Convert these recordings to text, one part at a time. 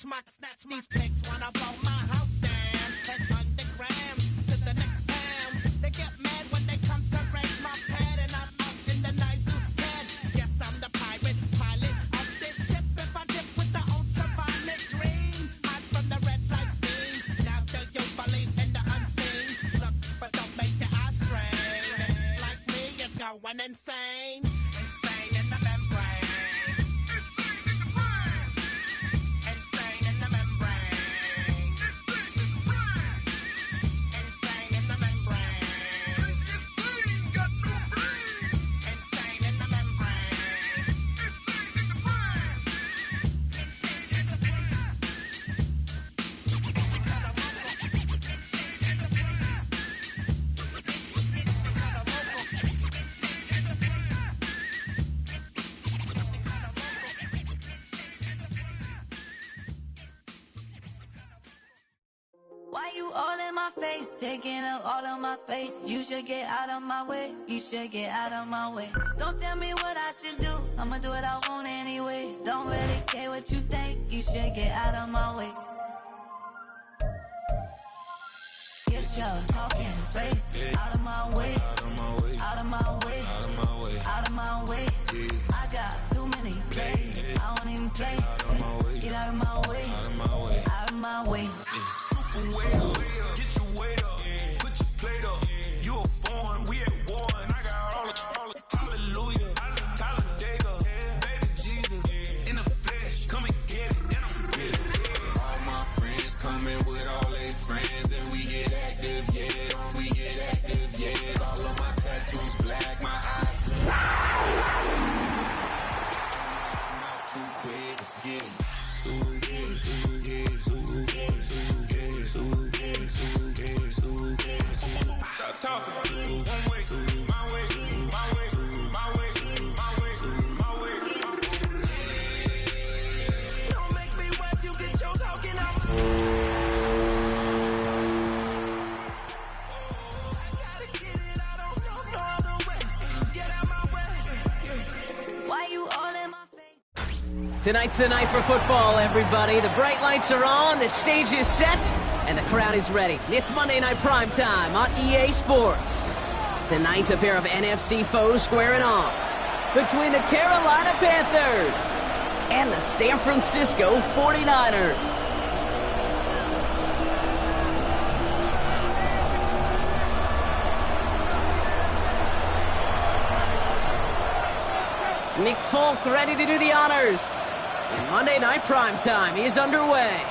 snatch these pigs wanna blow my house down. 100 grams to the next town. They get mad when they come to raid my pad, and I'm out in the night who's scared. Yes, I'm the pirate pilot of this ship. If I dip with the ultraviolet dream, hide from the red light beam. Now do you believe in the unseen? Look, but don't make your eyes strain. Like me, it's going insane. Insane in the membrane. Why you all in my face, taking up all of my space? You should get out of my way, you should get out of my way. Don't tell me what I should do, I'ma do what I want anyway. Don't really care what you think, you should get out of my way. Get your talking face out of my way, out of my way, out of my way, out of my way, out of my way. I got too many plays, I don't even play. Get out of my way, out of my way, out of my way. Get your weight up, put your plate up. You a foreign, we at war, and I got all the hallelujah. Talladega, baby Jesus, in the flesh, come and get it, then I'm get it. All my friends coming with all their friends, and we get active, yeah. We get active, yeah. All of my tattoos black, my eyes too quick, let's get it. Stop talking. One way, my way, my way, my way, my way, my way. Don't make me wet, you get your talking out. I gotta get it, I don't know no other way. Get out my way. Why you all in my face? Tonight's the night for football, everybody. The bright lights are on, the stage is set, and the crowd is ready. It's Monday Night Primetime on EA Sports. Tonight, a pair of NFC foes squaring off between the Carolina Panthers and the San Francisco 49ers. Nick Folk ready to do the honors. And Monday Night Primetime is underway.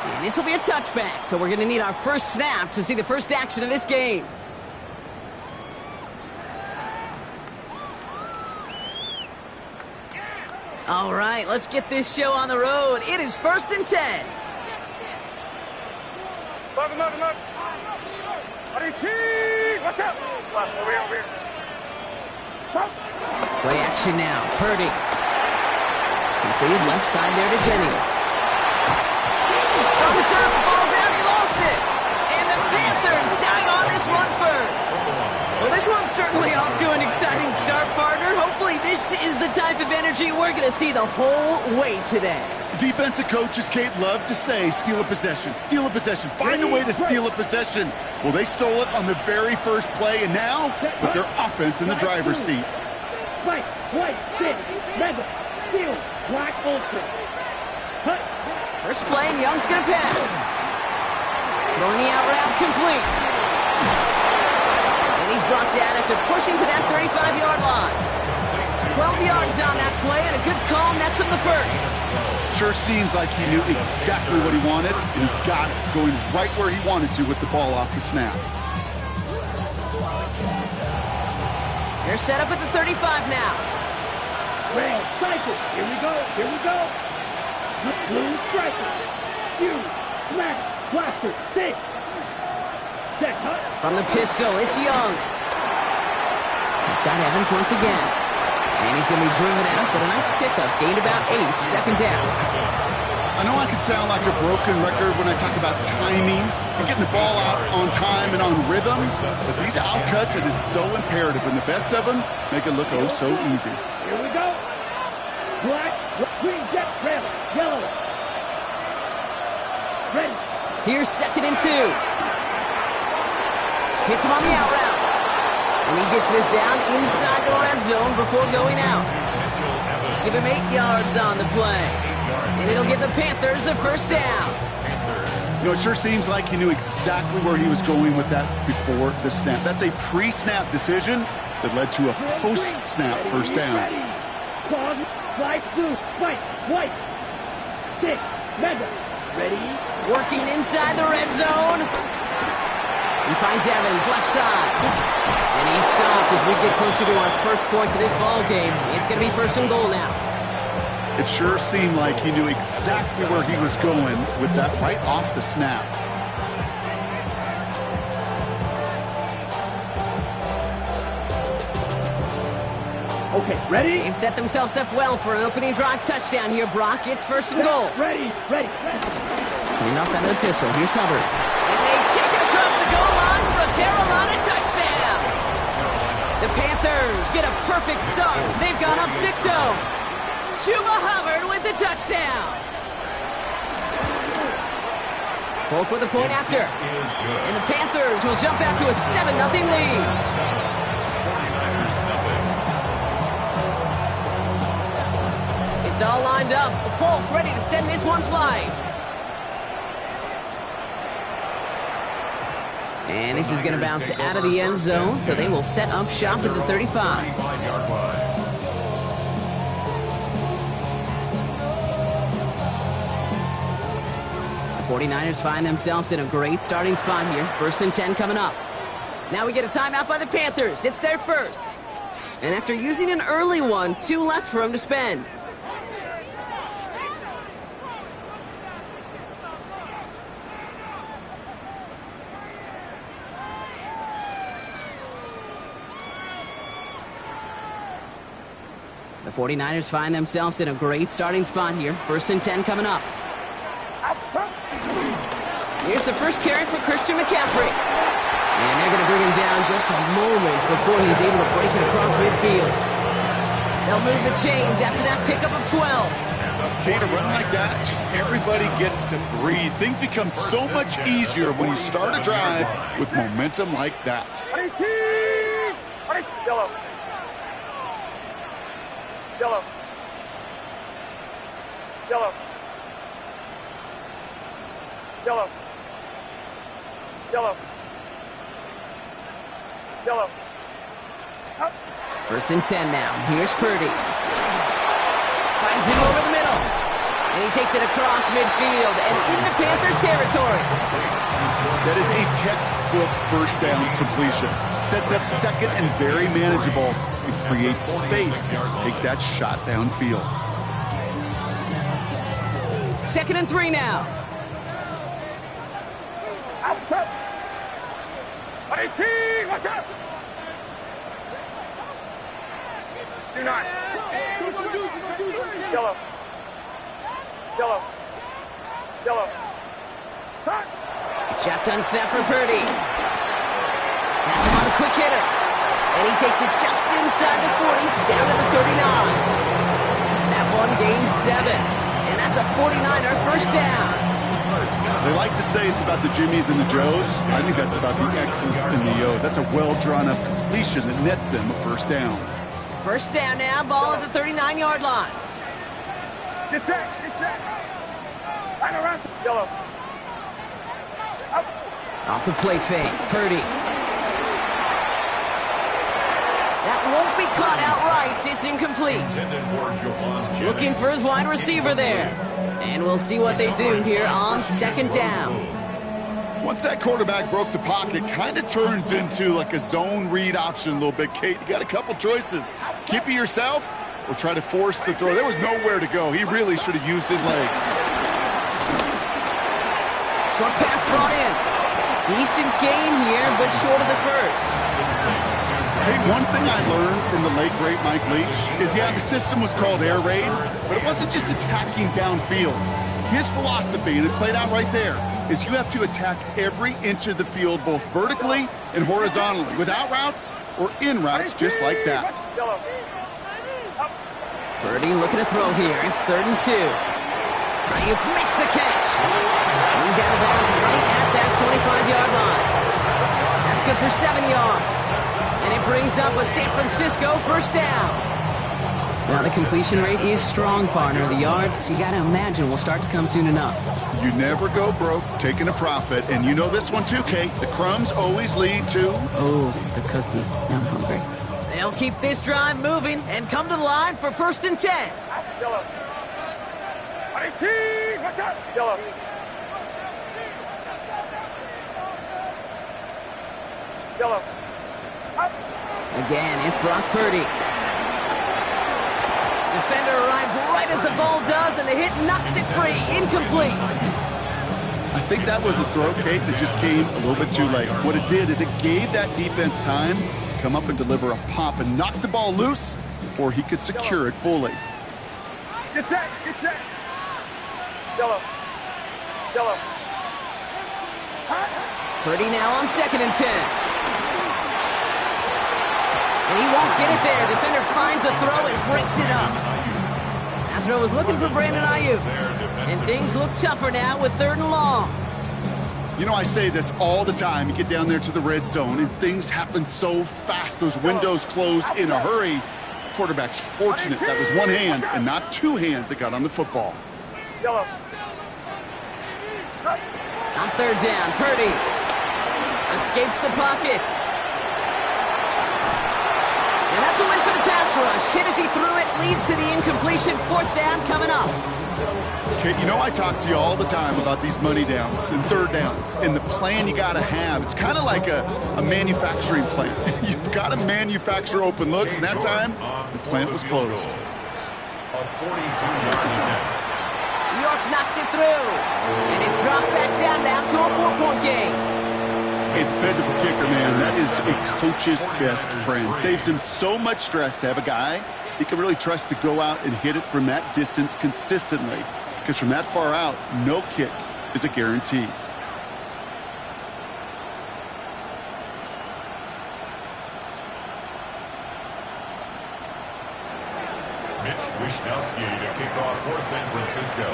And this will be a touchback, so we're going to need our first snap to see the first action of this game. All right, let's get this show on the road. It is 1st and 10. What's up? Over here. Stop. Play action now. Purdy. Completed left side there to Jennings. On the turf, the ball's out, he lost it. And the Panthers tag on this one first. Well, this one's certainly off to an exciting start, partner. Hopefully this is the type of energy we're going to see the whole way today. Defensive coaches, Kate, love to say, steal a possession, find a way to steal a possession. Well, they stole it on the very first play, and now put their offense in the driver's seat. Right, white, sit, mega, steal, black, ultra. Cut. First play, and Young's going to pass. Throwing the out route complete. And he's brought down after pushing to that 35-yard line. 12 yards on that play, and a good call nets him the first. Sure seems like he knew exactly what he wanted, and he got it, going right where he wanted to with the ball off the snap. They're set up at the 35 now. Red cycle. Here we go. Blue striker. Fuse, smash, blaster, stick. Set, cut. From the pistol, it's Young. He's got Evans once again. And he's going to be driven out, but a nice pickup. Gained about 8, second down. I know I can sound like a broken record when I talk about timing and getting the ball out on time and on rhythm, but these outcuts, it is so imperative, and the best of them make it look oh so easy. Here we go. Black, green jet, red, Yellow. Ready. Here's 2nd and 2. Hits him on the out route. And he gets this down inside the red zone before going out. Give him 8 yards on the play. And it'll give the Panthers a first down. You know, it sure seems like he knew exactly where he was going with that before the snap. That's a pre-snap decision that led to a post-snap first down. Ready. Pause. Slide through. Fight. White. 6. Mega. Ready. Working inside the red zone. He finds Evans, left side. And he's stopped as we get closer to our first points of this ball game. It's going to be 1st and goal now. It sure seemed like he knew exactly where he was going with that right off the snap. Okay, ready? They've set themselves up well for an opening drive touchdown here, Brock. It's 1st and goal. Ready. Ready. Clean up that other pistol. Here's Hubbard. And they take it across the goal line for a Carolina touchdown. The Panthers get a perfect start. They've gone up 6-0. Chuba Hubbard with the touchdown. Polk with a point after. And the Panthers will jump out to a 7-0 lead. It's all lined up. Polk ready to send this one flying. And this is going to bounce out of the end zone, so they will set up shop at the 35. The 49ers find themselves in a great starting spot here. 1st and 10 coming up. Now we get a timeout by the Panthers. It's their first. And after using an early one, 2 left for them to spend. The 49ers find themselves in a great starting spot here. 1st and 10 coming up. Here's the first carry for Christian McCaffrey. And they're going to bring him down just a moment before he's able to break it across midfield. They'll move the chains after that pickup of 12. Okay, to run like that, just everybody gets to breathe. Things become so much easier when you start a drive with momentum like that. Yellow. Yellow. Yellow. Yellow. Yellow. Yellow. 1st and 10 now. Here's Purdy. Finds him over the middle. And he takes it across midfield and into Panthers territory. That is a textbook first down completion. Sets up 2nd and very manageable. And creates space to take that shot downfield. 2nd and 3 now. Outside. Watch out. Do not. Yellow. Yellow. Yellow. Start. Shotgun snap for Purdy. That's him on a quick hitter. And he takes it just inside the 40, down to the 39. That one gains 7. And that's a 49er first down. They like to say it's about the Jimmies and the Joes. I think that's about the X's and the O's. That's a well-drawn-up completion that nets them a first down. First down now, ball at the 39-yard line. Get set. Get set. Right around. Yellow. Up. Off the play fake, Purdy. That won't be caught outright. It's incomplete. Looking for his wide receiver there. And we'll see what they do here on 2nd down. Once that quarterback broke the pocket, kind of turns into like a zone read option a little bit. Kate, you got a couple choices. Keep it yourself or try to force the throw. There was nowhere to go. He really should have used his legs. Short pass brought in. Decent gain here, but short of the first. Hey, one thing I learned from the late, great Mike Leach is, the system was called air raid, but it wasn't just attacking downfield. His philosophy, and it played out right there, is you have to attack every inch of the field, both vertically and horizontally, with out routes or in routes just like that. Purdy looking to throw here. It's 3rd and 2. Ayuk makes the catch. He's out of bounds right at that 25-yard line. That's good for 7 yards. And it brings up a San Francisco first down. Now the completion rate is strong, partner. The yards, you got to imagine, will start to come soon enough. You never go broke taking a profit, and you know this one too, Kate. The crumbs always lead to... Oh, the cookie. Now I'm hungry. They'll keep this drive moving and come to the line for 1st and 10. Yellow. 18, watch out. Yellow. Yellow. Up. Again, it's Brock Purdy. Defender arrives right as the ball does, and the hit knocks it free. Incomplete. I think that was a throw, Kate, that just came a little bit too late. What it did is it gave that defense time to come up and deliver a pop and knock the ball loose before he could secure it fully. Get set. Get set. Yellow. Yellow. Purdy now on 2nd and 10. And he won't get it there. Defender finds a throw and breaks it up. That throw was looking for Brandon Ayuk. And things look tougher now with 3rd and long. You know, I say this all the time. You get down there to the red zone, and things happen so fast. Those windows close in a hurry. The quarterback's fortunate that was one hand and not 2 hands that got on the football. Yellow. On 3rd down, Purdy escapes the pocket. And that's a win for the pass rush. Hit as he threw it, leads to the incompletion. 4th down coming up. Okay, you know I talk to you all the time about these money downs and 3rd downs and the plan you got to have. It's kind of like a manufacturing plant. You've got to manufacture open looks, and that time, the plant was closed. York knocks it through. And it's dropped back down now to a 4-point game. It's dependable kicker, man. That is a coach's best friend. Saves him so much stress to have a guy he can really trust to go out and hit it from that distance consistently. Because from that far out, no kick is a guarantee. Mitch Wishnowski to kick off for San Francisco.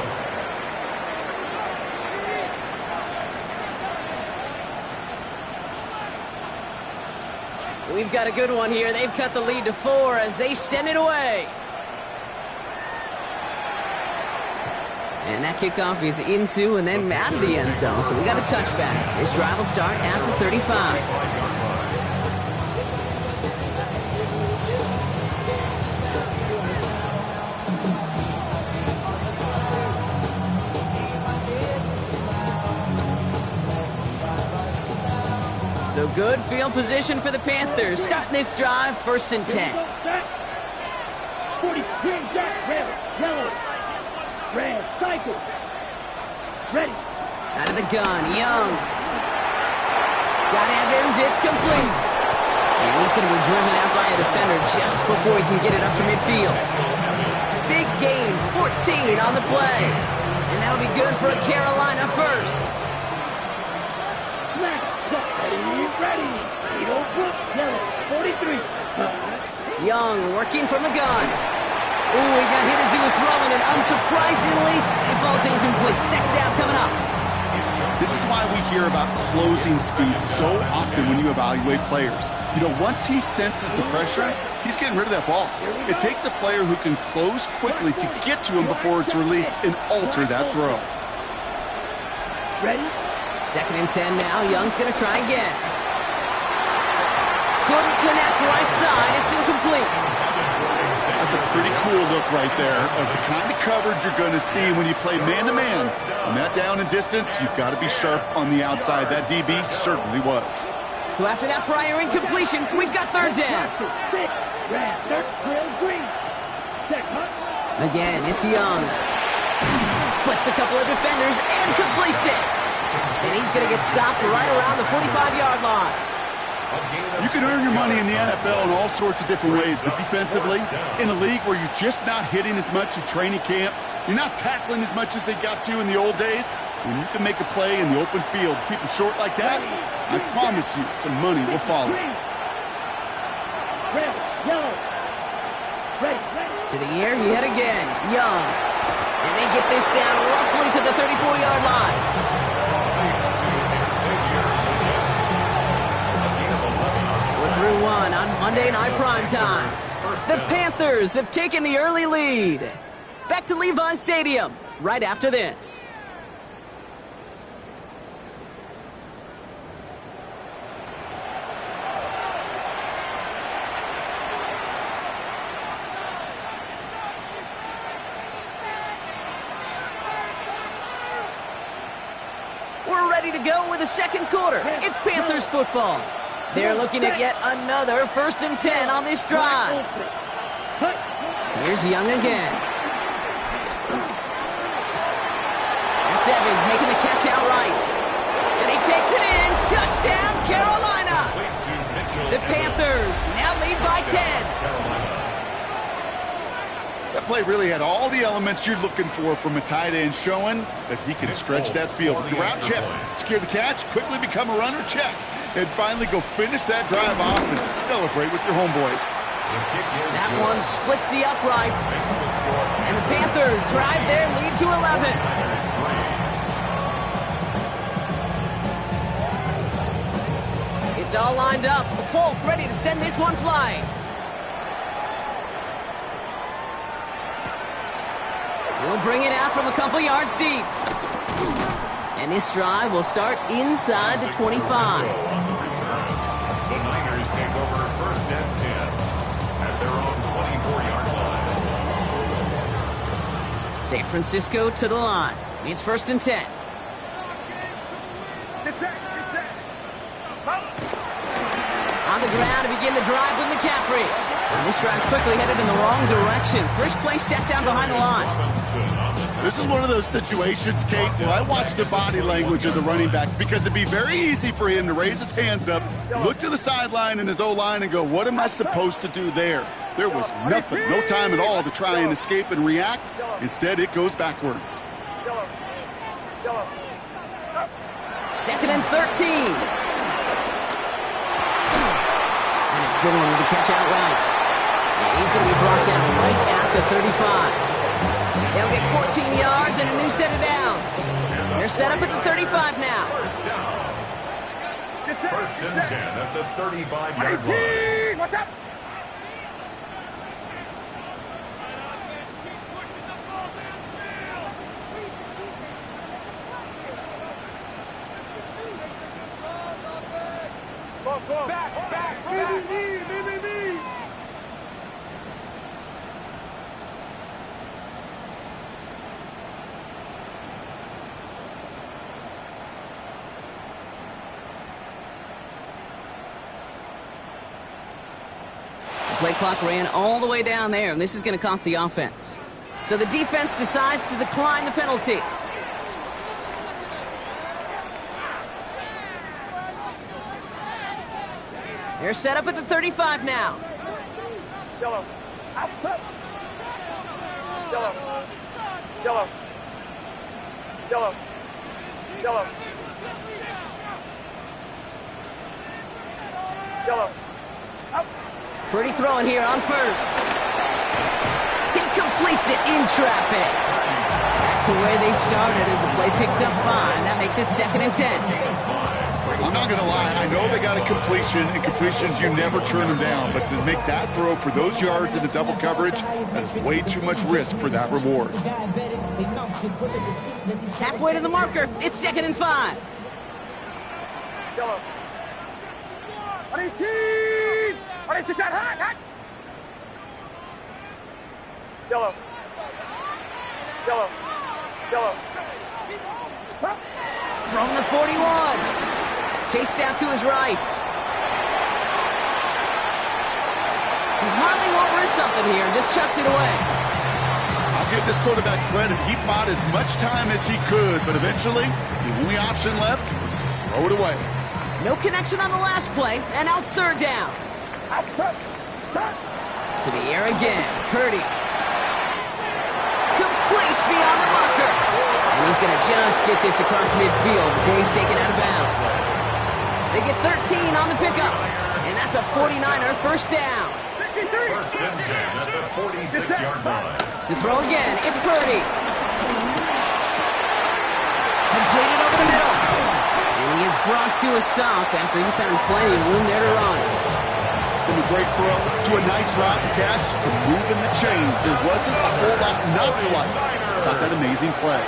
We've got a good one here. They've cut the lead to 4 as they send it away. And that kickoff is into and then out of the end zone. So we got a touchback. This drive will start after 35. So good field position for the Panthers. Starting this drive, 1st and 10. 40, green, jack, red, yellow, red, cycle. Ready. Out of the gun, Young. Got Evans, it's complete. And he's going to be driven out by a defender just before he can get it up to midfield. Big gain, 14 on the play. And that'll be good for a Carolina first. Ready. Eagle, yellow, 43. Young working from the gun. Ooh, he got hit as he was throwing, and unsurprisingly, it falls incomplete. 2nd down coming up. This is why we hear about closing speed so often when you evaluate players. You know, once he senses the pressure, he's getting rid of that ball. It takes a player who can close quickly to get to him before it's released and alter that throw. Ready. 2nd and 10 now. Young's going to try again. Couldn't connect right side. It's incomplete. That's a pretty cool look right there of the kind of coverage you're going to see when you play man-to-man. On that down and distance, you've got to be sharp on the outside. That DB certainly was. So after that prior incompletion, we've got 3rd down. Again, it's Young. Splits a couple of defenders and completes it. And he's going to get stopped right around the 45-yard line. You can earn your money in the NFL in all sorts of different ways, but defensively, in a league where you're just not hitting as much in training camp, you're not tackling as much as they got to in the old days, when you can make a play in the open field, keep them short like that, I promise you some money will follow. Red, yellow, ready. To the air, he hit again. Young. And they get this down roughly to the 34-yard line. We're through one on Monday Night Primetime. The Panthers have taken the early lead. Back to Levi Stadium right after this. We're ready to go with the second quarter. It's Panthers football. They're looking at yet another 1st and 10 on this drive. Here's Young again. That's Evans making the catch outright. And he takes it in. Touchdown, Carolina. The Panthers now lead by 10. That play really had all the elements you're looking for from a tight end, showing that he can stretch that field. With the route check, secure the catch, quickly become a runner check, and finally go finish that drive off and celebrate with your homeboys. That one splits the uprights. And the Panthers drive their lead to 11. It's all lined up. Folk ready to send this one flying. We'll bring it out from a couple yards deep. And this drive will start inside the 25. The Niners take over 1st and 10 at their own 24-yard line. San Francisco to the line. It's 1st and 10. On the ground to begin the drive with McCaffrey. And this drive's quickly headed in the wrong direction. First play set down behind the line. This is one of those situations, Kate, where I watch the body language of the running back because it'd be very easy for him to raise his hands up, look to the sideline and his O-line and go, what am I supposed to do there? There was nothing, no time at all to try and escape and react. Instead, it goes backwards. 2nd and 13. And it's Goodwin with the catch outright. And he's going to be brought down right at the 35. They'll get 14 yards and a new set of downs. They're set up at the 35 now. 1st and 10 at the 35-yard line. What's up? Back. Me. Play clock ran all the way down there, and this is going to cost the offense. So the defense decides to decline the penalty. They're set up at the 35 now. Yellow. Outside. Yellow. Yellow. Yellow. Yellow. Yellow. Up. Purdy throwing here on first. He completes it in traffic. Back to where they started as the play picks up 5. That makes it 2nd and 10. I'm not going to lie. I know they got a completion, and completions, you never turn them down. But to make that throw for those yards into double coverage, that's way too much risk for that reward. Halfway to the marker. It's 2nd and 5. Yellow. 18! 18 shot, hot! Yellow. From the 41. Chased down to his right. He's Marley won't risk something here. Just chucks it away. I'll give this quarterback credit. He bought as much time as he could, but eventually, the only option left was to throw it away. No connection on the last play, and now it's 3rd down. Outside. To the air again. Purdy. Complete beyond the marker. And he's going to just get this across midfield before he's taken out of bounds. They get 13 on the pickup. And that's a 49er 1st down. 1st and 10 at the 46-yard line. To throw again, it's Purdy. brought to a stop after he found plenty of room there to run. From a great throw to a nice route and catch to moving the chains. There wasn't a whole lot not to like about that amazing play.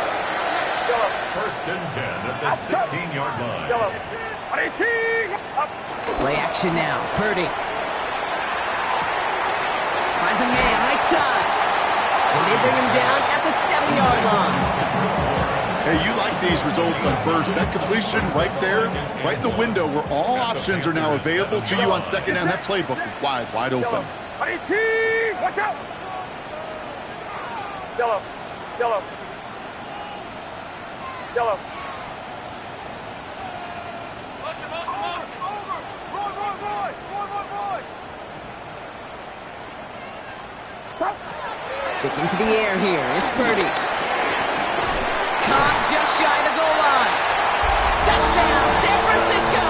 First and 10 at the 16-yard line. Play action now. Purdy. Finds a man right side. And they bring him down at the 7-yard line. Hey, you like these results on first. That completion right there, right in the window where all options are now available to you on second down. That playbook wide open. Watch out! Yellow. Sticking to the air here. It's Purdy. Caught just shy of the goal line. Touchdown, San Francisco!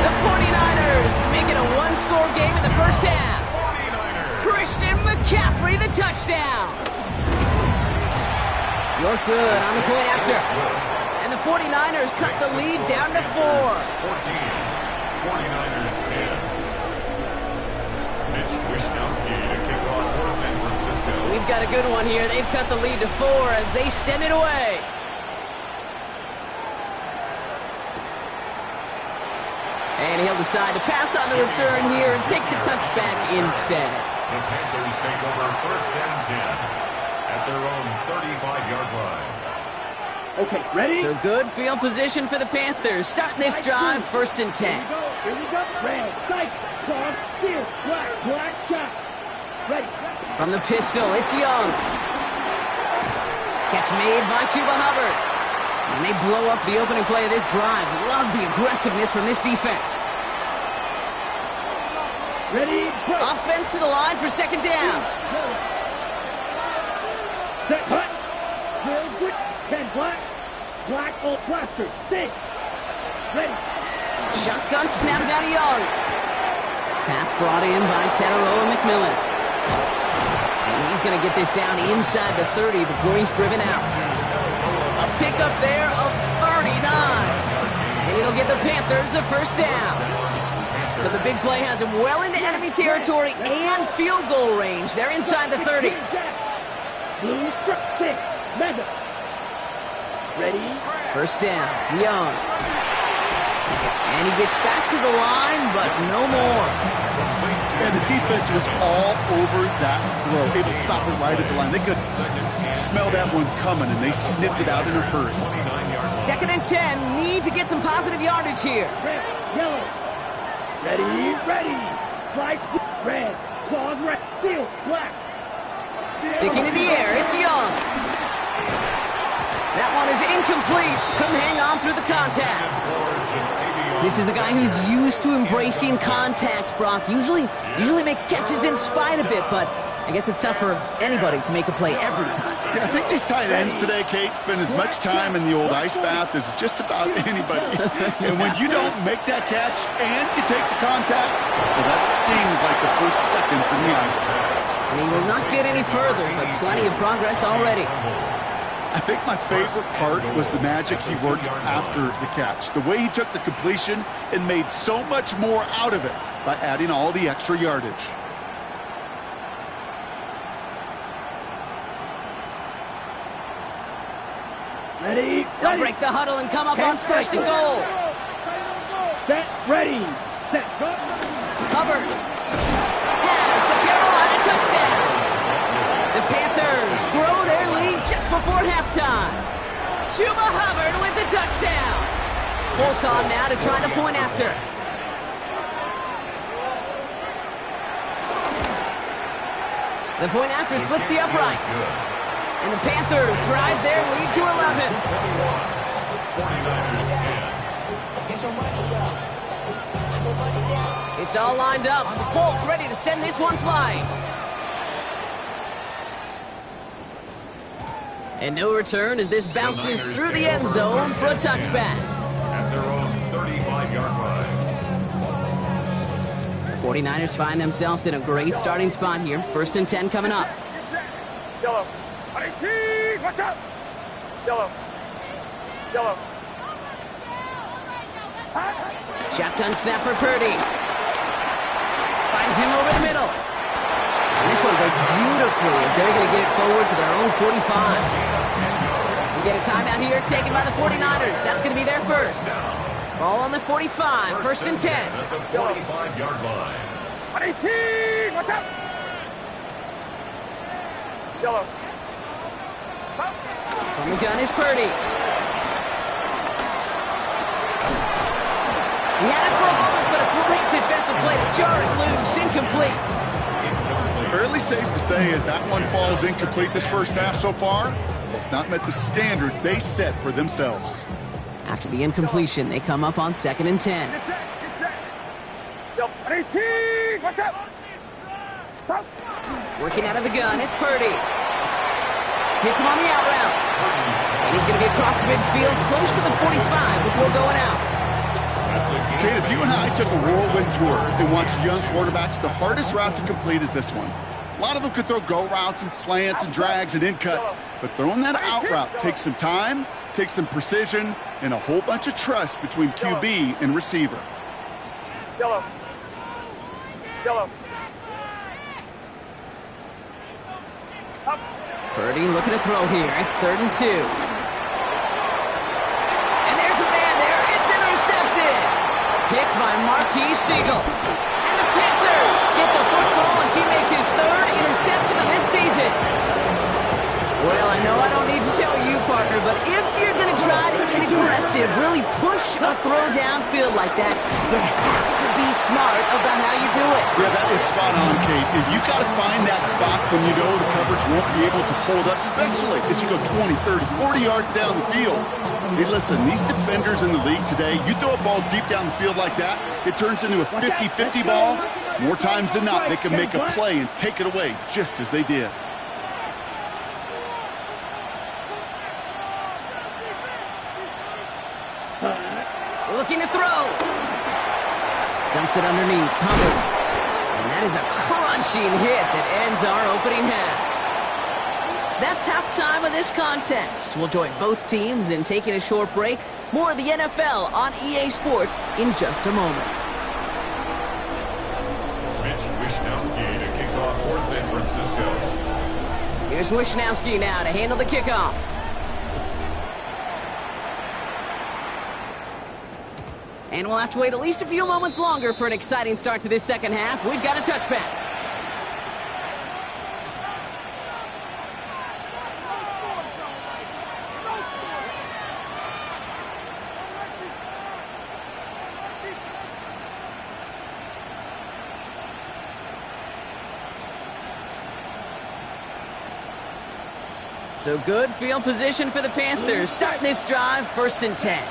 The 49ers make it a one-score game in the first half. Christian McCaffrey, the touchdown. You're good on the point after. And the 49ers cut the lead down to 4. 14. 49ers 10. Mitch Wishnowski to kick off for San Francisco. We've got a good one here. They've cut the lead to 4 as they send it away. And he'll decide to pass on the return here and take the touchback instead. The Panthers take over first and 10 at their own 35-yard line. Okay, ready? So good field position for the Panthers. Starting this drive, first and 10. Here we go. Red, sight, cross, steer, black, shot. Ready. From the pistol, it's Young. Catch made by Chuba Hubbard. And they blow up the opening play of this drive. Love the aggressiveness from this defense. Ready, break. Offense to the line for second down. Set, hut. Real good. 10 black. Black, old blaster. 6. Ready. Shotgun snap down to Young. Pass brought in by Tetaroa McMillan. And he's going to get this down inside the 30 before he's driven out. A pickup there of 39. And it'll get the Panthers a first down. So the big play has him well into enemy territory and field goal range. They're inside the 30. Blue strip, 6. Mega. Ready. First down, Young. And he gets back to the line, but no more. And the defense was all over that throw, able to stop it right at the line. They could smell that one coming, and they sniffed it out in a hurry. Second and 10, need to get some positive yardage here. Red, yellow. Ready. Flag, red. Claws, red. Steel, black. Sticking to the air, it's Young. That one is incomplete. Couldn't hang on through the contact. This is a guy who's used to embracing contact, Brock. Usually makes catches in spite of it, but I guess it's tough for anybody to make a play every time. Yeah, I think these tight ends today, Kate, spend as much time in the old ice bath as just about anybody. And when you don't make that catch and you take the contact, well, that stings like the first seconds in the ice. And he will not get any further, but plenty of progress already. I think my favorite part was the magic he worked after the catch. The way he took the completion and made so much more out of it by adding all the extra yardage. Ready. They'll break the huddle and come up on first and goal. Set, ready. Set, go. Hubbard has the Carolina touchdown. The Panthers grow their lead just before halftime. Chuba Hubbard with the touchdown. Full on now to try the point after. The point after splits the uprights. And the Panthers drive their lead to 11. 49ers 10. It's all lined up. Folk ready to send this one flying. And no return as this bounces through the end zone for a touchback. At their own 35-yard line. 49ers find themselves in a great starting spot here. First and 10 coming up. Yellow. Watch out. Yellow. Shotgun snap for Purdy. Finds him over the middle. And this one breaks beautifully as they're going to get it forward to their own 45. We get a timeout here taken by the 49ers. That's going to be their first. Ball on the 45, first and 10. At the 45-yard line. 18! Watch out! Yellow. From the gun is Purdy. He had it for a moment, but a great defensive play to jar it loose. Incomplete. Fairly safe to say as that one falls incomplete this first half so far, it's not met the standard they set for themselves. After the incompletion, they come up on 2nd and 10. Get set! Yo, 18! Watch out! Stop! Working out of the gun, it's Purdy. Hits him on the out route. And he's going to be across midfield, close to the 45 before going out. Kate, if you and I took a whirlwind tour and watched young quarterbacks, the hardest route to complete is this one. A lot of them could throw go routes and slants and drags and in cuts, but throwing that out route takes some time, takes some precision, and a whole bunch of trust between QB and receiver. Yellow. Yellow. Up. Purdy looking to throw here. It's 3rd and 2. And there's a man there. It's intercepted. Picked by Marquise Siegel. And the Panthers get the football as he makes his 3rd interception of this season. Well, I know I don't need to tell you, partner, but if you're going to try to get aggressive, really push a throw downfield like that, you have to be smart about how you do it. Yeah, that is spot on, Kate. If you got to find that spot when you know the coverage won't be able to hold up, especially as you go 20, 30, 40 yards down the field. Hey, listen, these defenders in the league today, you throw a ball deep down the field like that, it turns into a 50-50 ball. More times than not, they can make a play and take it away just as they did. Looking to throw. Dumps it underneath. Covered. And that is a crunching hit that ends our opening half. That's halftime of this contest. We'll join both teams in taking a short break. More of the NFL on EA Sports in just a moment. Mitch Wishnowsky to kick off for San Francisco. Here's Wishnowsky now to handle the kickoff. And we'll have to wait at least a few moments longer for an exciting start to this second half. We've got a touchback. So good field position for the Panthers. Starting this drive, 1st and 10.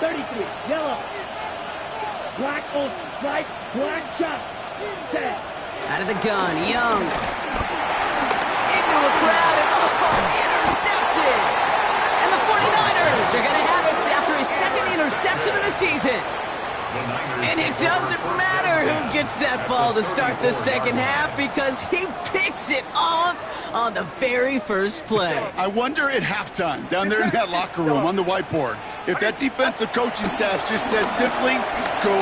33, yellow. Black on right, black shot. 10. Out of the gun, Young. Into a crowd, and intercepted! And the 49ers are going to have it after his 2nd interception of the season. And it doesn't matter who gets that ball to start the second half because he picks it off on the very first play. I wonder at halftime, down there in that locker room on the whiteboard, if that defensive coaching staff just said simply, go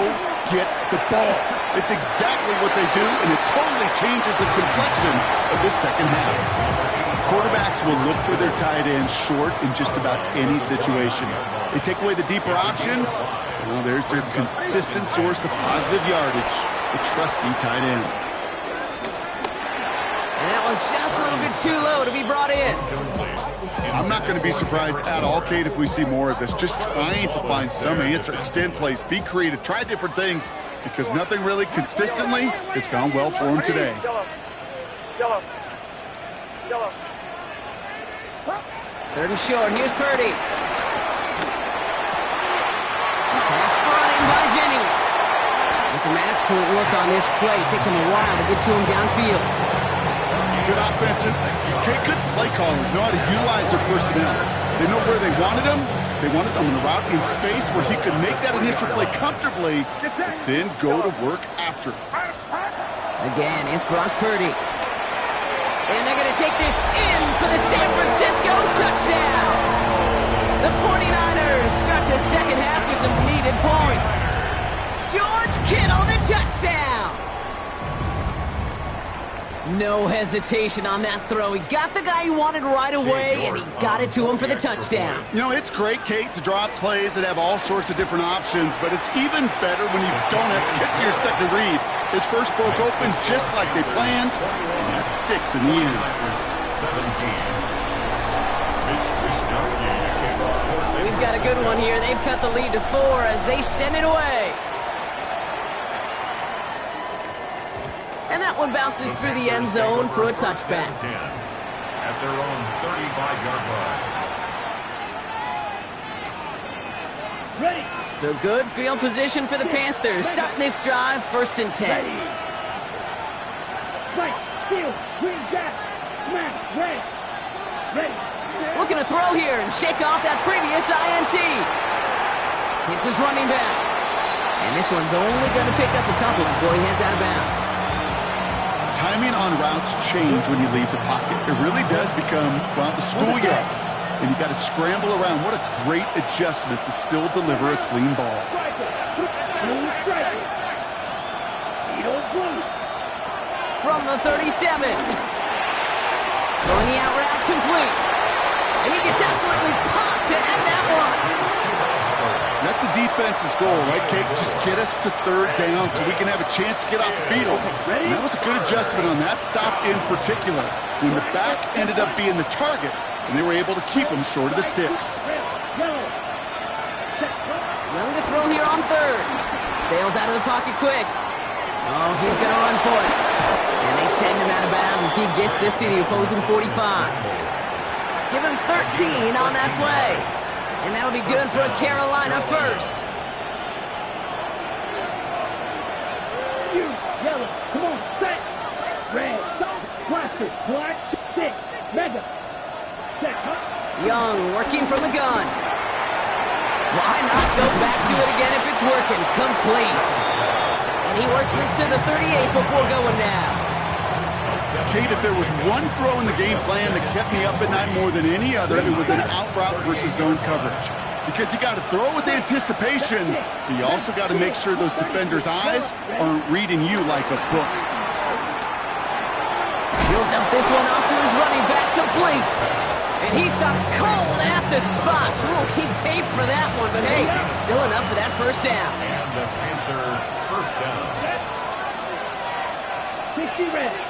get the ball. It's exactly what they do, and it totally changes the complexion of this second half. Quarterbacks will look for their tight end short in just about any situation. They take away the deeper options. Well, there's their consistent source of positive yardage, the trusty tight end. And that was just a little bit too low to be brought in. I'm not going to be surprised at all, Kate, if we see more of this. Just trying to find some answer, extend plays, be creative, try different things, because nothing really consistently has gone well for him today. Yellow. 3rd and short, here's Purdy. Pass brought in by Jennings. And some excellent look on this play. It takes him a while to get to him downfield. Good offenses. Okay, good play callers know how to utilize their personnel. They know where they wanted him. They wanted him in a route in space where he could make that initial play comfortably, then go to work after. Again, it's Brock Purdy. And they're going to take this in for the San Francisco touchdown. The 49ers start the second half with touchdown! No hesitation on that throw. He got the guy he wanted right away, and he got it to him for the touchdown. You know, it's great, Kate, to draw plays that have all sorts of different options, but it's even better when you don't have to get to your second read. His first broke open just like they planned, and that's 6 in the end. 17. We've got a good one here. They've cut the lead to 4 as they send it away. And that one bounces through the end zone for a touchback. At their own 35-yard line. Ready. So good field position for the Panthers. Starting this drive, 1st and 10. Ready. Right. Steal. Green jack. Smash. Red. Ready. Looking to throw here and shake off that previous INT. Hits his running back. And this one's only going to pick up a couple before he heads out of bounds. Timing on routes change when you leave the pocket. It really does become, well, the schoolyard. And you got to scramble around. What a great adjustment to still deliver a clean ball. From the 37. Throwing the out route complete. And he gets absolutely popped to end that one. That's a defense's goal, right, Kate? Just get us to 3rd down so we can have a chance to get off the field. And that was a good adjustment on that stop in particular, when the back ended up being the target, and they were able to keep him short of the sticks. Running the throw here on 3rd. Bails out of the pocket quick. Oh, he's going to run for it. And they send him out of bounds as he gets this to the opposing 45. Give him 13 on that play. And that'll be good for a Carolina first. You, yellow, come on, set. Red, blaster, black, stick, mega. Set, Young working from the gun. Why not go back to it again if it's working? Complete. And he works this to the 38 before going down. Kate, if there was one throw in the game plan that kept me up at night more than any other, it was an out route versus zone coverage. Because you got to throw with anticipation, but you also got to make sure those defenders' eyes aren't reading you like a book. He'll dump this one off to his running back, complete. And he stopped cold at the spot. We'll keep paid for that one, but hey, still enough for that 1st down. And the Panther 1st down. 60 ready.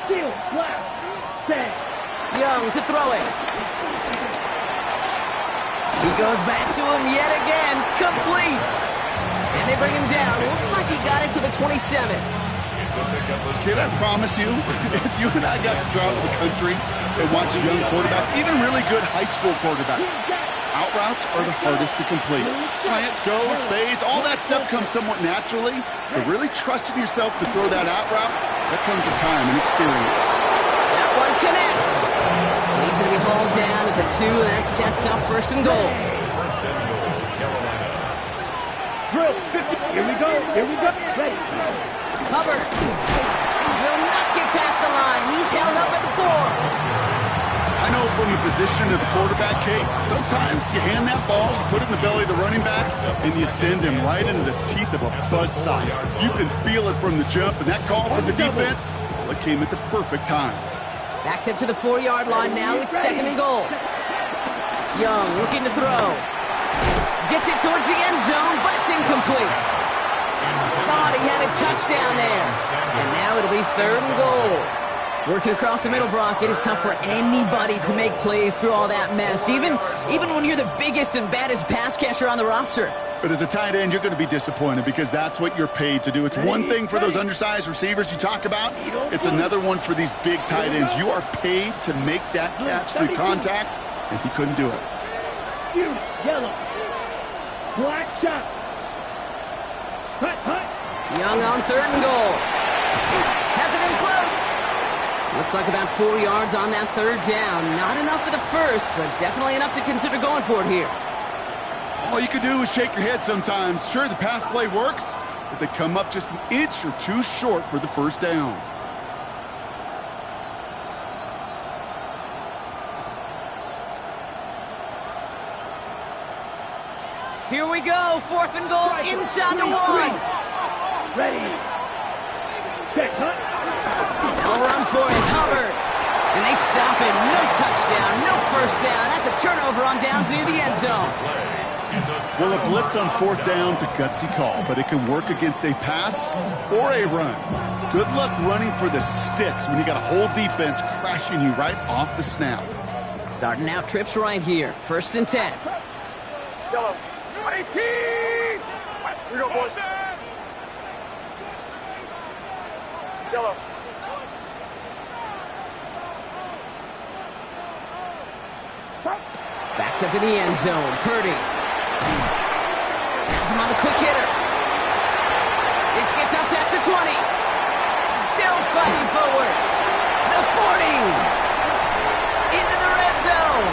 Steal, black, set. Young to throw it. He goes back to him yet again, complete. And they bring him down. Looks like he got it to the 27. Kid, I promise you, if you and I got to travel the country and watch young quarterbacks, even really good high school quarterbacks, out routes are the hardest to complete. Slants, goes, fades, all that stuff comes somewhat naturally, but really trusting yourself to throw that out route, that comes with time and experience. That one connects. And he's going to be hauled down at the 2, and that sets up 1st and goal. Drill, 50. Here we go. Ready. Hubbard will not get past the line. He's held up at the 4. I know from the position of the quarterback, Kate, sometimes you hand that ball, put it in the belly of the running back, and you send him right into the teeth of a buzzsaw. You can feel it from the jump, and that call from the defense, well, it came at the perfect time. Backed up to the 4-yard line now. It's 2nd and goal. Young looking to throw. Gets it towards the end zone, but it's incomplete. Thought he had a touchdown there. And now it'll be 3rd and goal. Working across the middle, Brock, it is tough for anybody to make plays through all that mess, even when you're the biggest and baddest pass catcher on the roster. But as a tight end, you're going to be disappointed because that's what you're paid to do. It's one thing for those undersized receivers you talk about. It's another one for these big tight ends. You are paid to make that catch through contact, and he couldn't do it. You, yellow, black shot. Hut. Young on 3rd and goal. Has it in close. Looks like about 4 yards on that 3rd down. Not enough for the 1st, but definitely enough to consider going for it here. All you can do is shake your head sometimes. Sure, the pass play works, but they come up just an inch or 2 short for the 1st down. Here we go, 4th and goal inside the 1. Ready. for it. Hubbard. And they stop him. No touchdown, no first down. That's a turnover on downs near the end zone. Well, a blitz on fourth down's a gutsy call, but it can work against a pass or a run. Good luck running for the sticks when you got a whole defense crashing you right off the snap. Starting out trips right here. 1st and 10. Yellow. 18! Here we go, boys. Yellow. Backed up in the end zone. Purdy. Has him on the quick hitter. This gets up past the 20. Still fighting forward. The 40. Into the red zone.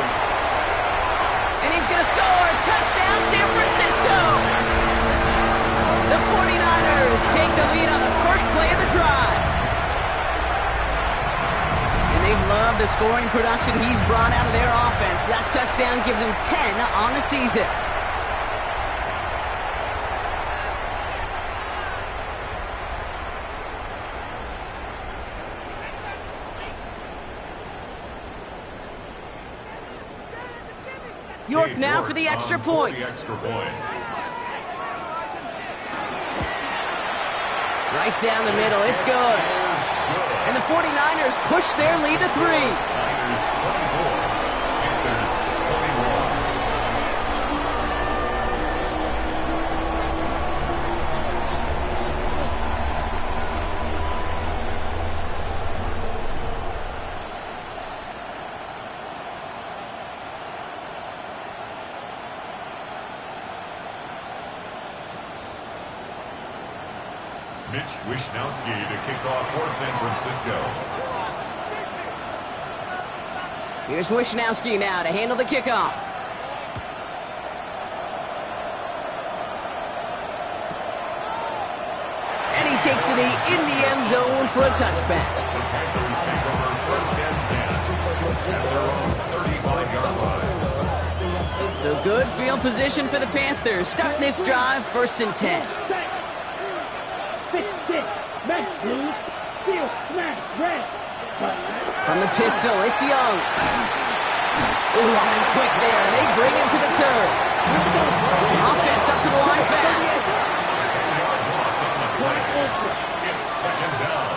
And he's going to score. Touchdown, San Francisco. The 49ers take the lead on the first play of the drive. And they love the scoring production he's brought out of their offense. That touchdown gives him 10 on the season. York now for the extra point. Right down the middle, it's good. And the 49ers push their lead to 3. Mitch Wishnowsky to kick off for San Francisco. Here's Wishnowsky now to handle the kickoff. And he takes it in the end zone for a touchback. The Panthers take over 1st and 10 at their own 35-yard line. So good field position for the Panthers. Starting this drive, 1st and 10. From the pistol, it's Young. Ooh, on him quick there, and they bring him to the turf. Offense up to the line fast. 10-yard loss on the play. It's 2nd down.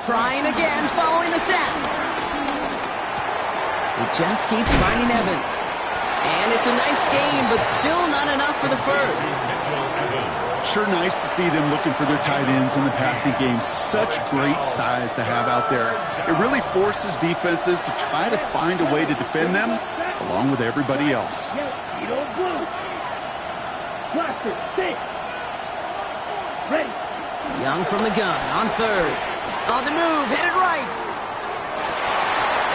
Trying again, following the sack. He just keeps finding Evans. And it's a nice game, but still not enough for the first. Sure nice to see them looking for their tight ends in the passing game. Such great size to have out there. It really forces defenses to try to find a way to defend them along with everybody else. Young from the gun on 3rd. On the move, headed right.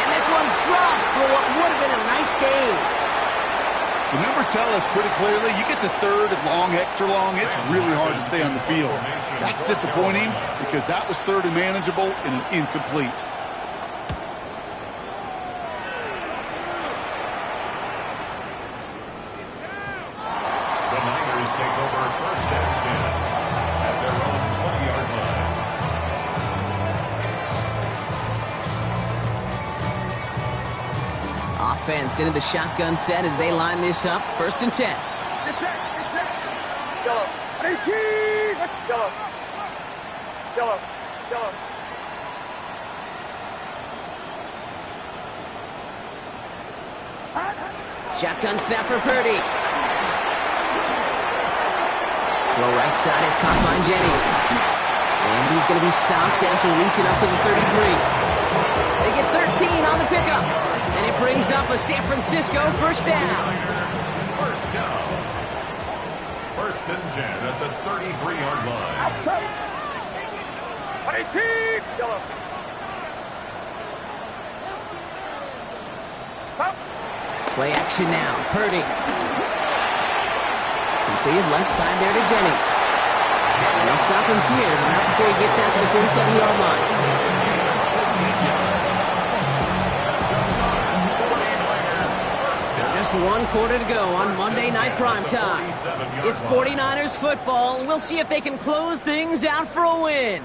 And this one's dropped for what would have been a nice game. The numbers tell us pretty clearly, you get to 3rd and long, extra long, it's really hard to stay on the field. That's disappointing because that was 3rd and manageable and an incomplete. The Niners take over 1st and 10 at their own 20-yard line. Offense into the shotgun set as they line this up. 1st and 10. Yellow. 18! Yellow. Yellow. Yellow. Shotgun snap for Purdy. Throw right side is caught by Jennings. And he's going to be stopped after reaching up to the 33. They get 13 on the pickup. And it brings up a San Francisco 1st down. 1st down. 1st and 10 at the 33-yard line. Outside. 18! Yellow. Stop. Play action now. Purdy. Completed left side there to Jennings. And they'll stop him here, but not before he gets out to the 47-yard line. So just 1 quarter to go on Monday Night Primetime. It's 49ers football. We'll see if they can close things out for a win.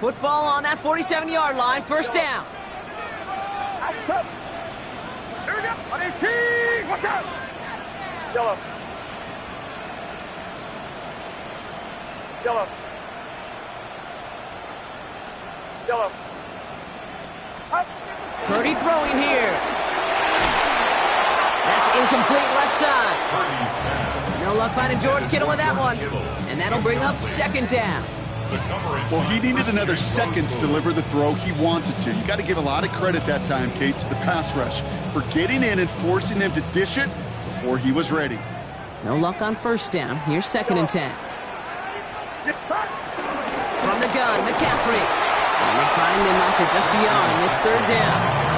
Football on that 47-yard line, first down. Here we go. 118. Watch out. Yellow. Yellow. Yellow. Up. Purdy throwing here. That's incomplete left side. No luck finding George Kittle with that one. And that'll bring up second down. Well, he needed another second to deliver the throw he wanted to. You got to give a lot of credit that time, Kate, to the pass rush for getting in and forcing him to dish it before he was ready. No luck on first down. Here's 2nd and 10. From the gun, McCaffrey. And they find him after just a yard. It's third down.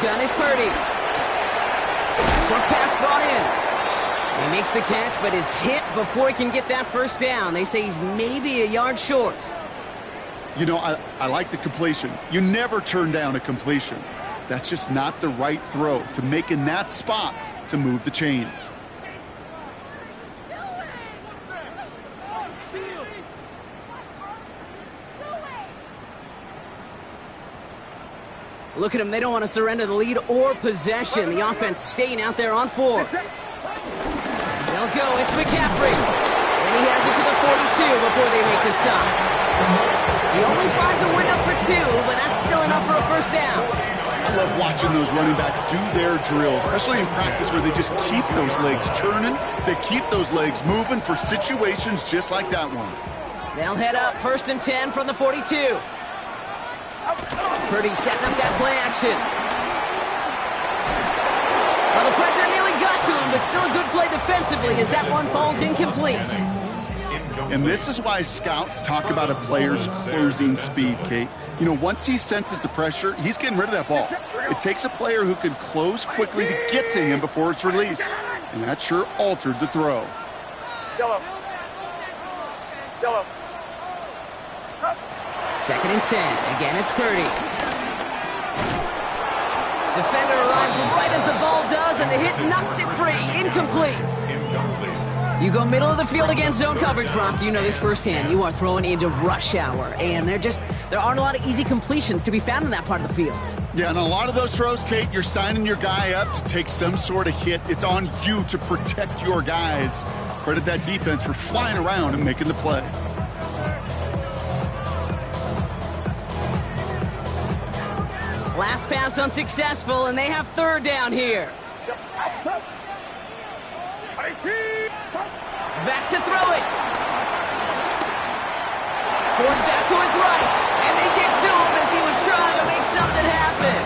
Gun is Purdy. Short pass brought in. He makes the catch, but is hit before he can get that first down. They say he's maybe a yard short. You know, I like the completion. You never turn down a completion. That's just not the right throw to make in that spot to move the chains. Look at them. They don't want to surrender the lead or possession. The offense staying out there on 4. They'll go. It's McCaffrey. And he has it to the 42 before they make the stop. He only finds a window for 2, but that's still enough for a first down. I love watching those running backs do their drill, especially in practice where they just keep those legs turning. They keep those legs moving for situations just like that one. They'll head up 1st and 10 from the 42. Purdy setting up that play action. Well, the pressure nearly got to him, but still a good play defensively as that one falls incomplete. And this is why scouts talk about a player's closing speed, Kate. You know, once he senses the pressure, he's getting rid of that ball. It takes a player who can close quickly to get to him before it's released. And that sure altered the throw. Yellow. Yellow. 2nd and 10. Again, it's Purdy. Defender arrives right as the ball does, and the hit knocks it free. Incomplete. You go middle of the field against zone coverage, Brock. You know this firsthand. You are throwing into rush hour, and there aren't a lot of easy completions to be found in that part of the field. Yeah, and a lot of those throws, Kate, you're signing your guy up to take some sort of hit. It's on you to protect your guys. Credit that defense for flying around and making the play. Last pass unsuccessful, and they have third down here. Back to throw it. Forced out to his right, and they get to him as he was trying to make something happen.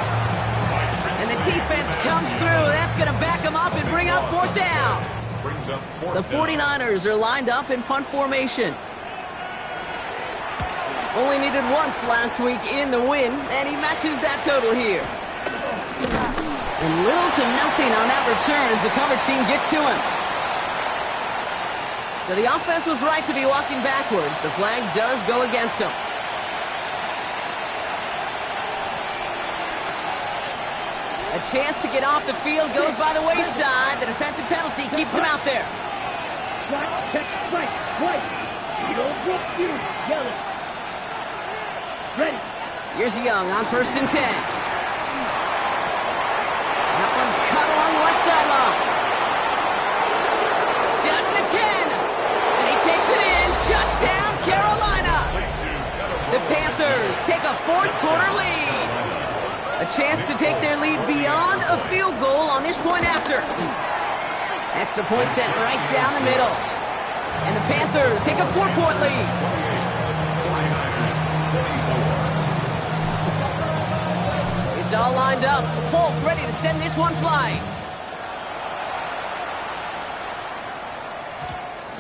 And the defense comes through. That's going to back him up and bring up 4th down. The 49ers are lined up in punt formation. Only needed once last week in the win, and he matches that total here. And little to nothing on that return as the coverage team gets to him. So the offense was right to be walking backwards. The flag does go against him. A chance to get off the field goes by the wayside. The defensive penalty keeps him out there. Ready. Here's Young on 1st and 10. That one's cut along the left sideline. Down to the 10. The Panthers take a fourth-quarter lead. A chance to take their lead beyond a field goal on this point after. Extra point sent right down the middle. And the Panthers take a 4-point lead. It's all lined up. Folk ready to send this one flying.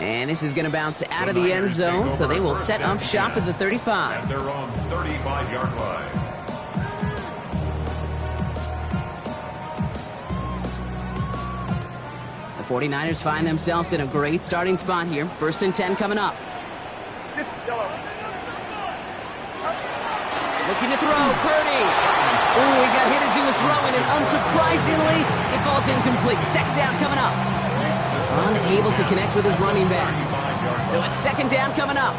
And this is going to bounce out of the end zone, so they will set up shop at the 35. At their own 35-yard line. The 49ers find themselves in a great starting spot here. 1st and 10 coming up. Looking to throw, Purdy. Ooh, he got hit as he was throwing, and unsurprisingly, it falls incomplete. 2nd down coming up. Unable to connect with his running back. So it's 2nd down coming up.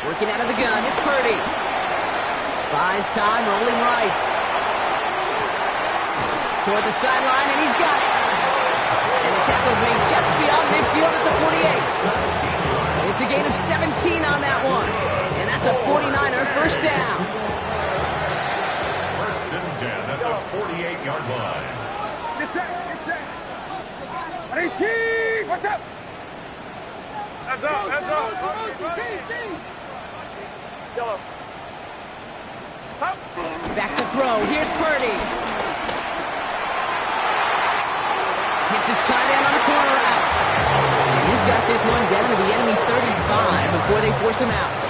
Working out of the gun, it's Purdy. Buys time, rolling right. Toward the sideline, and he's got it. And the tackle's made just beyond midfield at the 48. It's a gain of 17 on that one. And that's a 49er first down. 1st and 10 at the 48-yard line. Get set. 18. What's up? Hands up. Yellow. Up. Back to throw. Here's Purdy. Hits his tight end on the corner route. And he's got this one down to the enemy 35 before they force him out.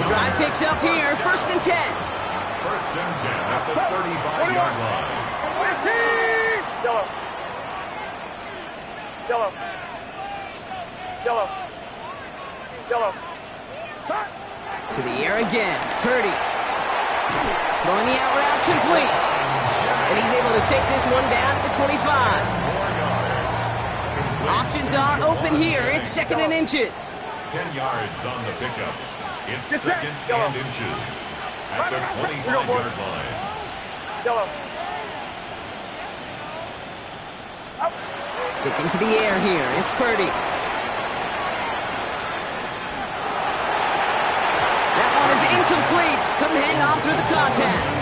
The drive picks up here. 1st and 10. 1st and 10 at the 35-yard line. Yellow. To the air again. Purdy. Throwing the out route complete. And he's able to take this one down to the 25. Options are open here. It's 2nd and inches. 10 yards on the pickup. It's 2nd and inches at the 25-yard line. Yellow. Sticking to the air here. It's Purdy. That one is incomplete. Couldn't hang on through the contact.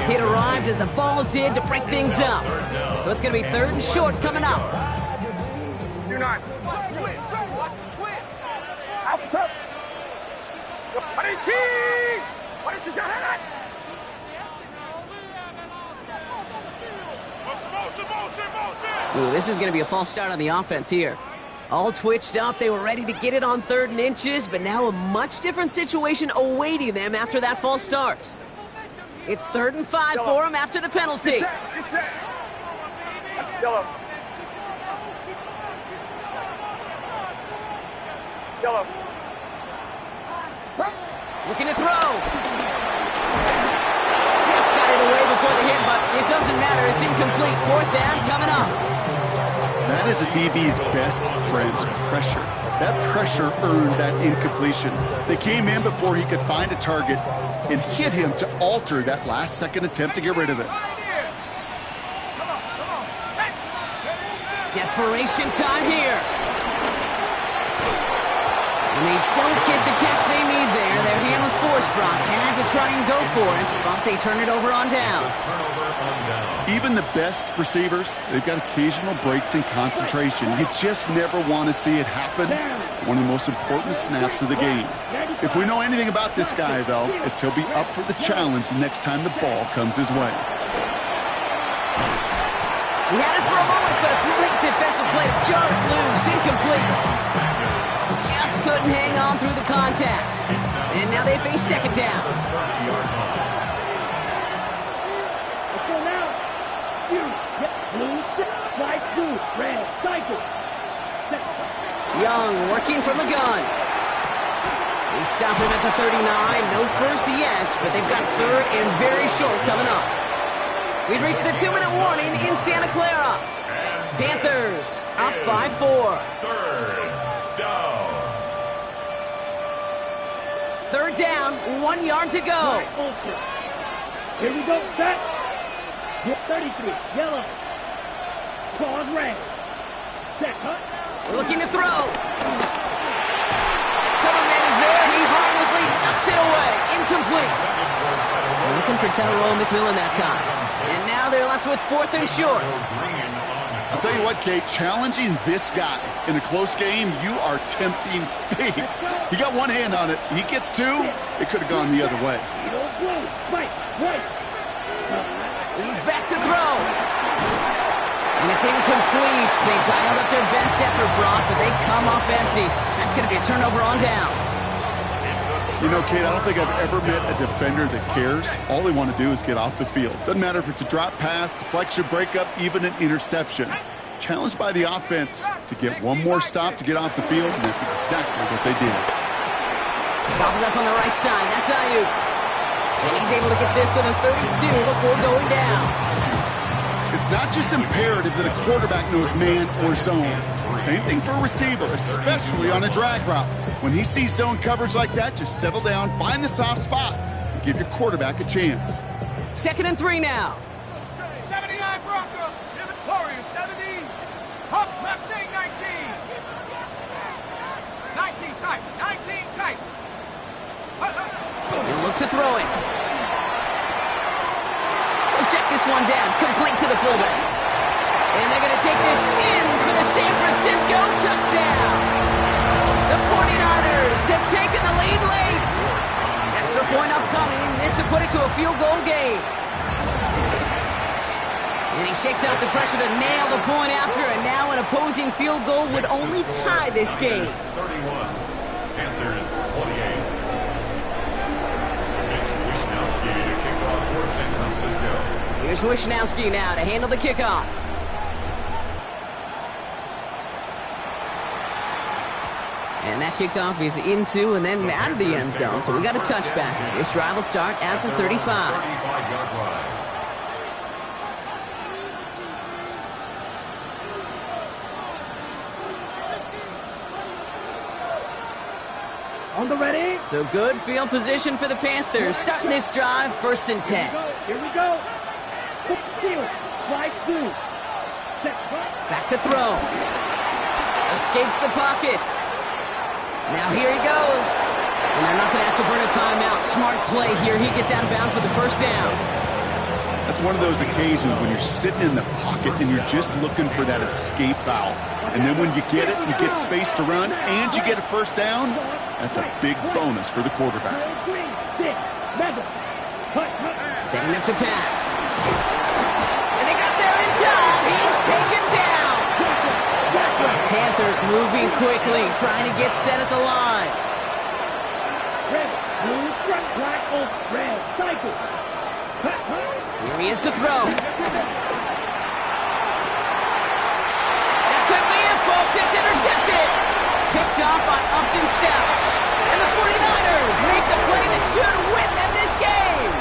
Hit arrived as the ball did to break things up. So it's going to be 3rd and short coming up. Do not. Outside. Ooh, this is going to be a false start on the offense here. All twitched up, they were ready to get it on 3rd and inches, but now a much different situation awaiting them after that false start. It's 3rd and 5 for them after the penalty. Yellow. Looking to throw. Just got it away before the hit, but it doesn't matter. It's incomplete. 4th down coming up. That is a DB's best friend, pressure. That pressure earned that incompletion. They came in before he could find a target and hit him to alter that last-second attempt to get rid of it. Desperation time here. And they don't get the catch they need there. Their hand was forced. Brock had to try and go for it, but they turn it over on downs. Even the best receivers, they've got occasional breaks in concentration. You just never want to see it happen. One of the most important snaps of the game. If we know anything about this guy, though, it's he'll be up for the challenge the next time the ball comes his way. He had it for a moment, but a great defensive play to jar it loose. Incomplete. Just couldn't hang on through the contact. And now they face 2nd down. So now, you get blue, white, blue, red, cycle. Young working from the gun. They stop him at the 39. No first yet, but they've got 3rd and very short coming up. We've reached the 2-minute warning in Santa Clara. Panthers up by 4. 3rd down. 3rd down, 1 yard to go. Here we go, set. 33, yellow. Pause red. Set, cut. Looking to throw. Cover man is there. He harmlessly knocks it away. Incomplete. Looking for Teteroa McMillan that time. And now they're left with 4th and short. I'll tell you what, Kate, challenging this guy in a close game, you are tempting fate. He got one hand on it. He gets two. It could have gone the other way. He's back to throw. And it's incomplete. They dialed up their best effort, Brock, but they come up empty. That's going to be a turnover on downs. You know, Kate, I don't think I've ever met a defender that cares. All they want to do is get off the field. Doesn't matter if it's a drop pass, deflection, breakup, even an interception. Challenged by the offense to get one more stop to get off the field, and that's exactly what they did. Bobbled up on the right side. That's Ayuk. And he's able to get this to the 32 before going down. It's not just imperative that a quarterback knows man or zone. Same thing for a receiver, especially on a drag route. When he sees zone coverage like that, just settle down, find the soft spot, and give your quarterback a chance. 2nd and 3 now. 79 Bronco, David Warrior 70, Hawk Mustang 19. 19 tight, 19 tight. He'll look to throw it. We'll check this one down, complete to the fullback. And they're going to take this in for the San Francisco touchdown. The 49ers have taken the lead late. Extra point upcoming, this to put it to a field goal game. And he shakes out the pressure to nail the point after, and now an opposing field goal would only tie this game. 31, Panthers 28. Mitch Wishnowski to kick off for San Francisco. Here's Wishnowski now to handle the kickoff. And that kickoff is into and then out of the end zone. So we got a touchback. This drive will start at the 35. 35-yard line. On the ready. So good field position for the Panthers. Starting this drive, 1st and 10. Here we go. Field. Slide through. Set. Back to throw. Escapes the pocket. Now here he goes. And they're not going to have to burn a timeout. Smart play here. He gets out of bounds with the 1st down. That's one of those occasions when you're sitting in the pocket and you're just looking for that escape valve. And then when you get it, you get space to run, and you get a 1st down. That's a big bonus for the quarterback. Setting up to pass. And they got there in time. He's taken down. Panthers moving quickly, trying to get set at the line. Red, blue, front, black, red, cycle. Here he is to throw. That could be it, folks. It's intercepted. Picked off by Upton Stout. And the 49ers make the play that should win them this game.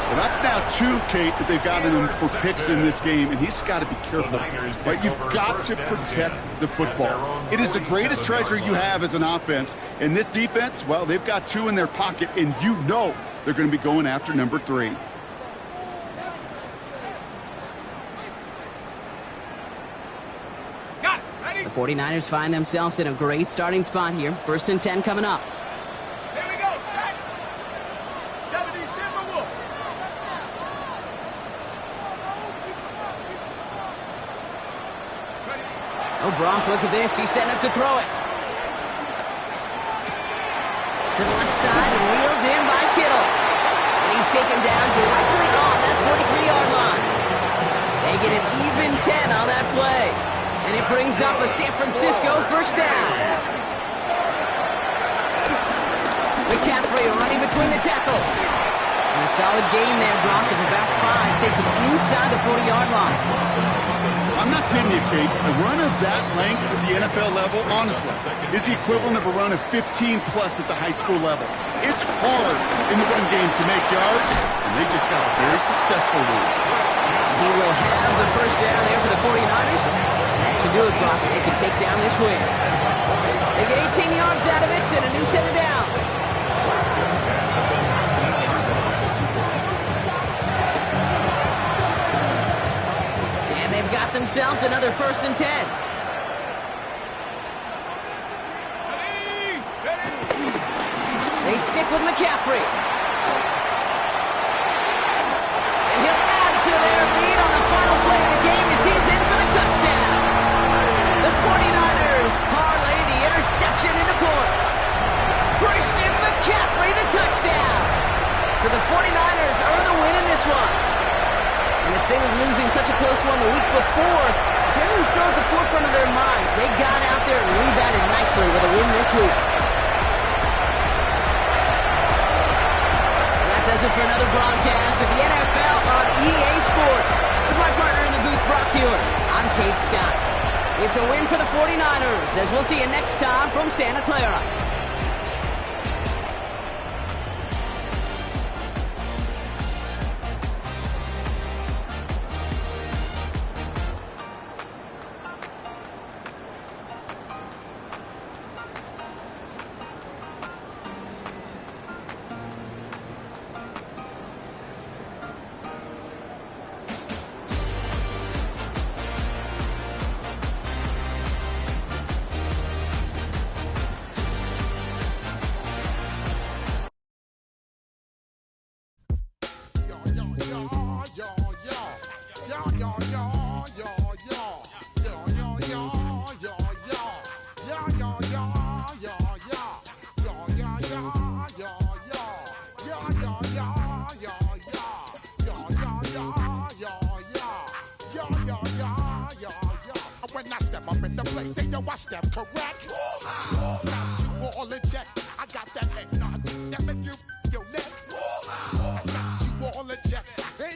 Well, that's now 2, Kate, that they've gotten him for picks in this game, and he's got to be careful. Right? You've got to protect the football. It is the greatest treasure you have as an offense. And this defense, well, they've got 2 in their pocket, and you know they're going to be going after number 3. Got it, ready? The 49ers find themselves in a great starting spot here. 1st and 10 coming up. Here we go, set. 70 Timberwolf. Ready? Oh, Brock, look at this. He's setting up to throw it. To the left side and wheeled in by Kittle. And he's taken down directly on that 43-yard line. They get an even 10 on that play. And it brings up a San Francisco 1st down. McCaffrey running between the tackles. And a solid gain there, Brock, of about 5. Takes him inside the 40-yard line. I'm not kidding you, Kate. A run of that length at the NFL level, honestly, is the equivalent of a run of 15-plus at the high school level. It's hard in the run game to make yards, and they just got a very successful one. He will have the 1st down there for the 49ers. That should do it, Brock. They can take down this win. They get 18 yards out of it and a new set of downs. They've got themselves another 1st and 10. They stick with McCaffrey. And he'll add to their lead on the final play of the game as he's in for the touchdown. The 49ers parlay the interception into points. Christian McCaffrey the touchdown. So the 49ers earn the win in this one. And this thing of losing such a close one the week before, apparently still at the forefront of their minds. They got out there and rebounded nicely with a win this week. That does it for another broadcast of the NFL on EA Sports. With my partner in the booth, Brock Hewitt. I'm Kate Scott. It's a win for the 49ers, as we'll see you next time from Santa Clara. When I step up in the place, say yo, I step correct. Got you all in check. I got that eggnog that make you